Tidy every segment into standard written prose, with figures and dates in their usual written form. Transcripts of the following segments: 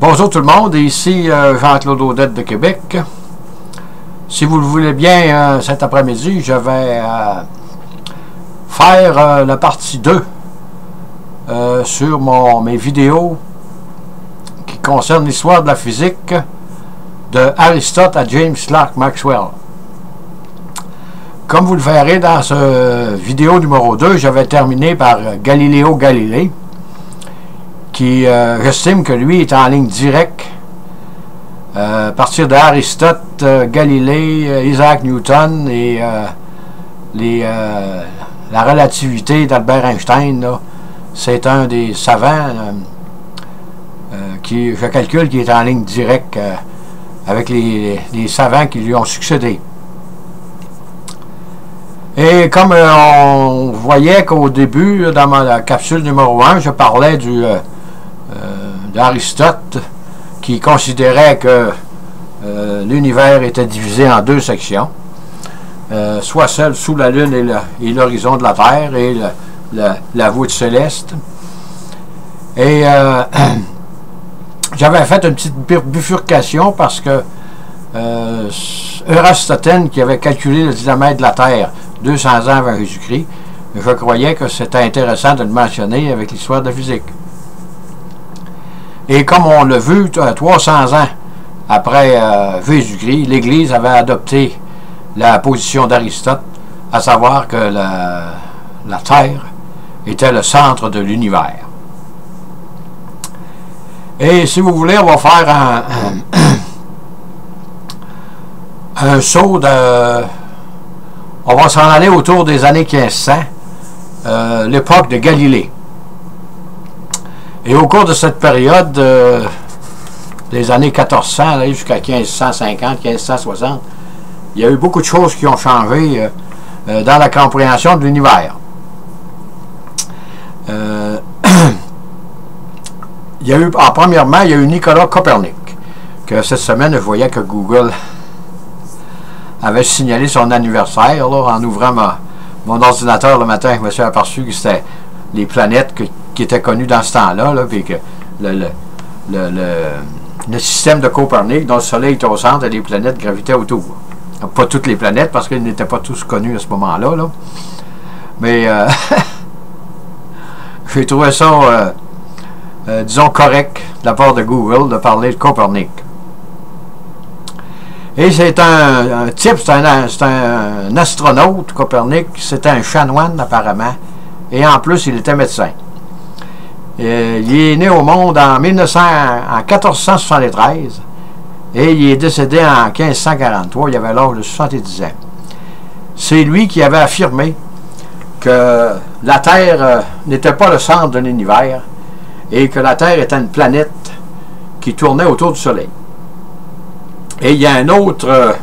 Bonjour tout le monde, ici Jean-Claude Audette de Québec. Si vous le voulez bien, cet après-midi, je vais faire la partie 2 sur mes vidéos qui concernent l'histoire de la physique de Aristote à James Clerk Maxwell. Comme vous le verrez dans ce vidéo numéro 2, j'avais terminé par Galileo Galilei, qui, j'estime que lui est en ligne directe à partir d'Aristote, Galilée, Isaac Newton et la relativité d'Albert Einstein. C'est un des savants qui, je calcule, qui est en ligne directe avec les savants qui lui ont succédé. Et comme on voyait qu'au début, dans ma capsule numéro 1, je parlais d'Aristote, qui considérait que l'univers était divisé en deux sections, soit celle sous la Lune et l'horizon de la Terre et la voûte céleste. Et j'avais fait une petite bifurcation parce que Eratosthène, qui avait calculé le diamètre de la Terre 200 ans avant Jésus-Christ, je croyais que c'était intéressant de le mentionner avec l'histoire de la physique. Et comme on l'a vu, 300 ans après Jésus-Christ, l'Église avait adopté la position d'Aristote, à savoir que la Terre était le centre de l'univers. Et si vous voulez, on va faire un saut de... On va s'en aller autour des années 1500, l'époque de Galilée. Et au cours de cette période, des années 1400 jusqu'à 1550, 1560, il y a eu beaucoup de choses qui ont changé dans la compréhension de l'univers. Il y a eu, premièrement, il y a eu Nicolas Copernic, que cette semaine, je voyais que Google avait signalé son anniversaire, là, en ouvrant mon ordinateur le matin. Je me suis aperçu que c'était les planètes qui étaient connues dans ce temps-là, puis que le système de Copernic, dont le Soleil est au centre et les planètes gravitaient autour. Donc, pas toutes les planètes, parce qu'ils n'étaient pas tous connus à ce moment-là. Là. Mais j'ai trouvé ça, disons, correct de la part de Google de parler de Copernic. Et c'est un type, c'est un astronaute, Copernic, c'était un chanoine apparemment, et en plus il était médecin. Il est né au monde en 1473 et il est décédé en 1543, il avait l'âge de 70 ans. C'est lui qui avait affirmé que la Terre n'était pas le centre de l'univers et que la Terre était une planète qui tournait autour du Soleil. Et il y a un autre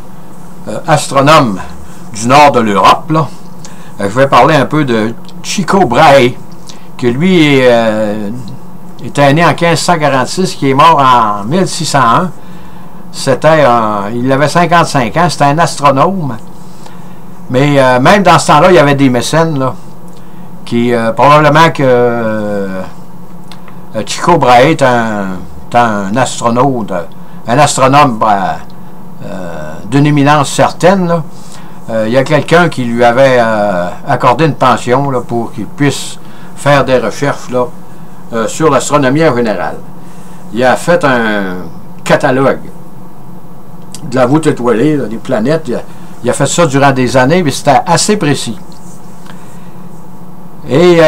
astronome du nord de l'Europe, là. Je vais parler un peu de Tycho Brahe, qui lui était né en 1546, qui est mort en 1601. Il avait 55 ans, c'était un astronome. Mais même dans ce temps-là, il y avait des mécènes, là, qui, probablement que Tycho Brahe est un astronaute, un astronome d'une éminence certaine, là. Il y a quelqu'un qui lui avait accordé une pension là, pour qu'il puisse faire des recherches là, sur l'astronomie en général. Il a fait un catalogue de la voûte étoilée, là, des planètes. Il a fait ça durant des années, mais c'était assez précis. Et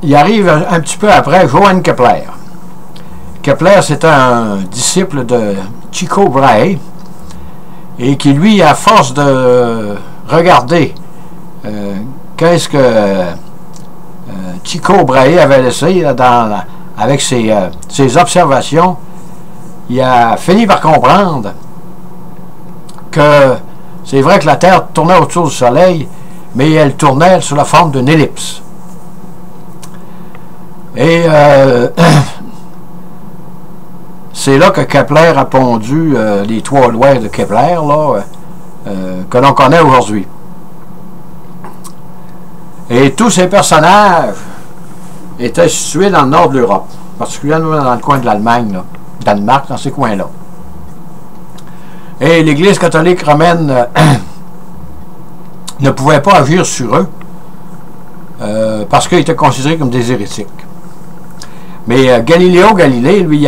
il arrive un petit peu après Johann Kepler. Kepler, c'est un disciple de Tycho Brahe et qui, lui, à force de regarder qu'est-ce que Tycho Brahe avait laissé là, avec ses observations, il a fini par comprendre que c'est vrai que la Terre tournait autour du Soleil, mais elle tournait sous la forme d'une ellipse. Et c'est là que Kepler a pondu les trois lois de Kepler là, que l'on connaît aujourd'hui. Et tous ces personnages était situé dans le nord de l'Europe, particulièrement dans le coin de l'Allemagne, Danemark, dans ces coins-là. Et l'Église catholique romaine ne pouvait pas agir sur eux parce qu'ils étaient considérés comme des hérétiques. Mais Galiléo Galilée, lui,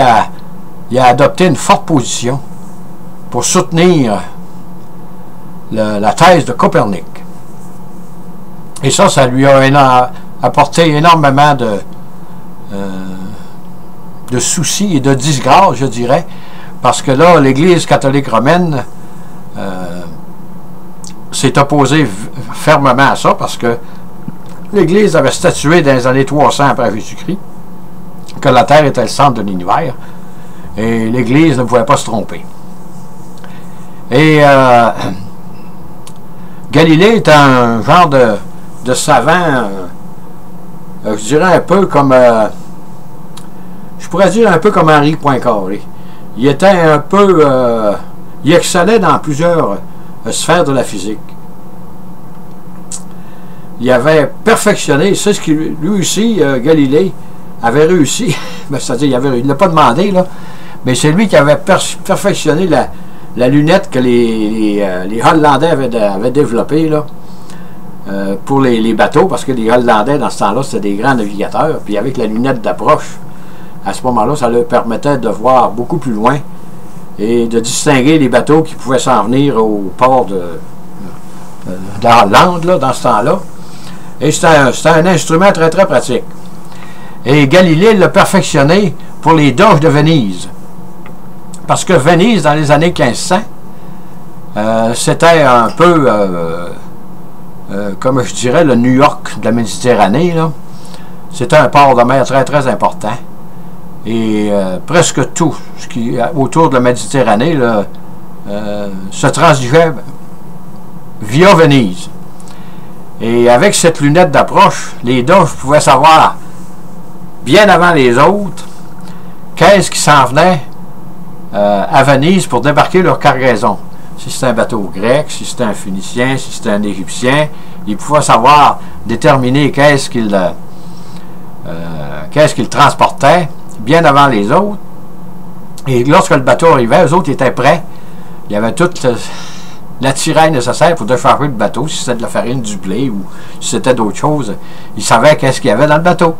il a adopté une forte position pour soutenir la thèse de Copernic. Et ça lui a apporté énormément de soucis et de disgrâce, je dirais, parce que là, l'Église catholique romaine s'est opposée fermement à ça, parce que l'Église avait statué dans les années 300 après Jésus-Christ que la Terre était le centre de l'univers, et l'Église ne pouvait pas se tromper. Et Galilée est un genre de savant, je dirais un peu comme, je pourrais dire un peu comme Henri Poincaré. Il était un peu, il excellait dans plusieurs sphères de la physique. Il avait perfectionné, c'est ce qu'il, lui aussi, Galilée, avait réussi, c'est-à-dire il ne l'a pas demandé, là, mais c'est lui qui avait perfectionné la lunette que les Hollandais avaient développée, là, pour les bateaux, parce que les Hollandais, dans ce temps-là, c'était des grands navigateurs, puis avec la lunette d'approche, à ce moment-là, ça leur permettait de voir beaucoup plus loin et de distinguer les bateaux qui pouvaient s'en venir au port de la Hollande, là, dans ce temps-là. Et c'était un instrument très, très pratique. Et Galilée l'a perfectionné pour les doges de Venise. Parce que Venise, dans les années 1500, c'était un peu, comme je dirais, le New York de la Méditerranée, là. C'était un port de mer très, très important. Et presque tout ce qui autour de la Méditerranée là, se transigeait via Venise. Et avec cette lunette d'approche, les doges pouvaient savoir bien avant les autres qu'est-ce qui s'en venait à Venise pour débarquer leur cargaison. Si c'était un bateau grec, si c'était un Phénicien, si c'était un Égyptien, ils pouvaient savoir déterminer qu'est-ce qu'ils transportaient bien avant les autres. Et lorsque le bateau arrivait, eux autres étaient prêts. Il y avait toute l'attirail nécessaire pour décharger le bateau, si c'était de la farine, du blé ou si c'était d'autres choses. Ils savaient qu'est-ce qu'il y avait dans le bateau.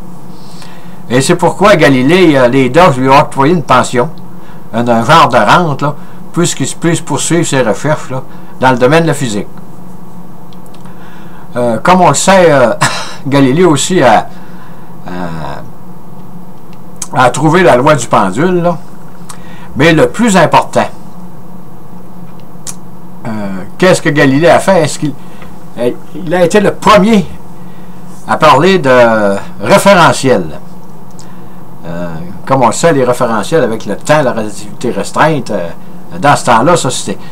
Et c'est pourquoi Galilée, les doges lui ont octroyé une pension, un genre de rente, là, puisqu'il puisse poursuivre ses recherches là, dans le domaine de la physique. Comme on le sait, Galilée aussi a trouvé la loi du pendule, là. Mais le plus important, qu'est-ce que Galilée a fait? Est-ce qu'il il a été le premier à parler de référentiel. Comme on le sait, les référentiels avec le temps, la relativité restreinte, dans ce temps-là, ça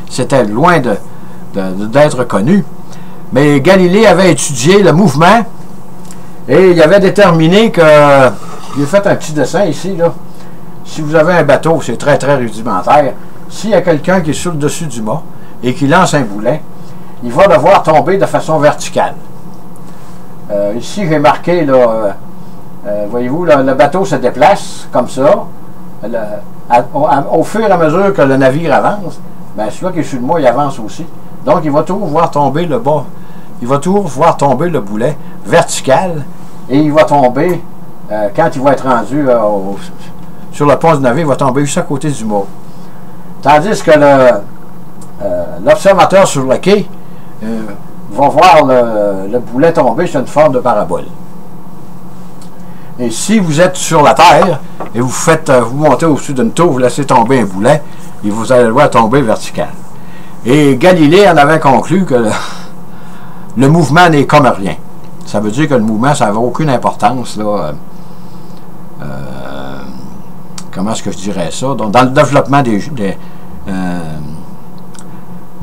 c'était loin d'être connu. Mais Galilée avait étudié le mouvement et il avait déterminé que, j'ai fait un petit dessin ici, là. Si vous avez un bateau, c'est très très rudimentaire, s'il y a quelqu'un qui est sur le dessus du mât et qui lance un boulet, il va devoir tomber de façon verticale. Ici, j'ai marqué, là, voyez-vous, le bateau se déplace comme ça. Au fur et à mesure que le navire avance, ben, celui-là qui est sur le mât, il avance aussi. Donc, il va toujours voir tomber le bas. Il va toujours voir tomber le boulet vertical et il va tomber, quand il va être rendu sur le pont du navire, il va tomber juste à côté du mât. Tandis que l'observateur sur le quai va voir le boulet tomber sur une forme de parabole. Et si vous êtes sur la terre et vous montez au-dessus d'une tour, vous laissez tomber un boulet, et vous allez le voir tomber vertical. Et Galilée en avait conclu que le mouvement n'est comme rien. Ça veut dire que le mouvement, ça n'avait aucune importance, là. Comment est-ce que je dirais ça? Donc, dans le développement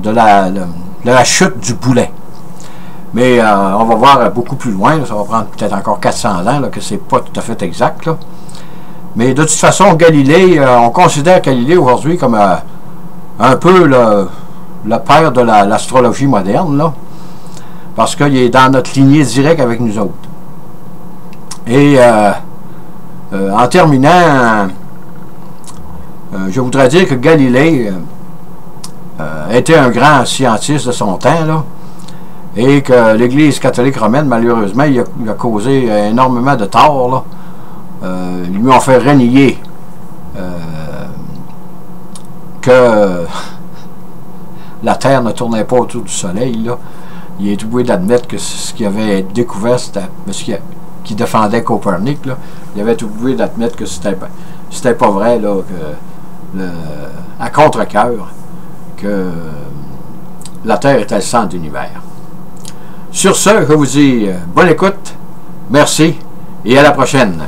de la chute du boulet. Mais on va voir beaucoup plus loin, là, ça va prendre peut-être encore 400 ans, là, que c'est pas tout à fait exact. Là. Mais de toute façon, Galilée, on considère Galilée aujourd'hui comme un peu le père de l'astrologie moderne, là, parce qu'il est dans notre lignée directe avec nous autres. Et En terminant, je voudrais dire que Galilée était un grand scientiste de son temps, là, et que l'Église catholique romaine, malheureusement, il a causé énormément de tort, là. Ils lui ont fait renier que la Terre ne tournait pas autour du Soleil, là. Il est obligé d'admettre que ce qu'il avait découvert, c'était monsieur qui défendait Copernic, là. Il avait obligé d'admettre que c'était pas vrai, là, que à contre-cœur, que la Terre était le centre de l'univers. Sur ce, je vous dis bonne écoute, merci et à la prochaine.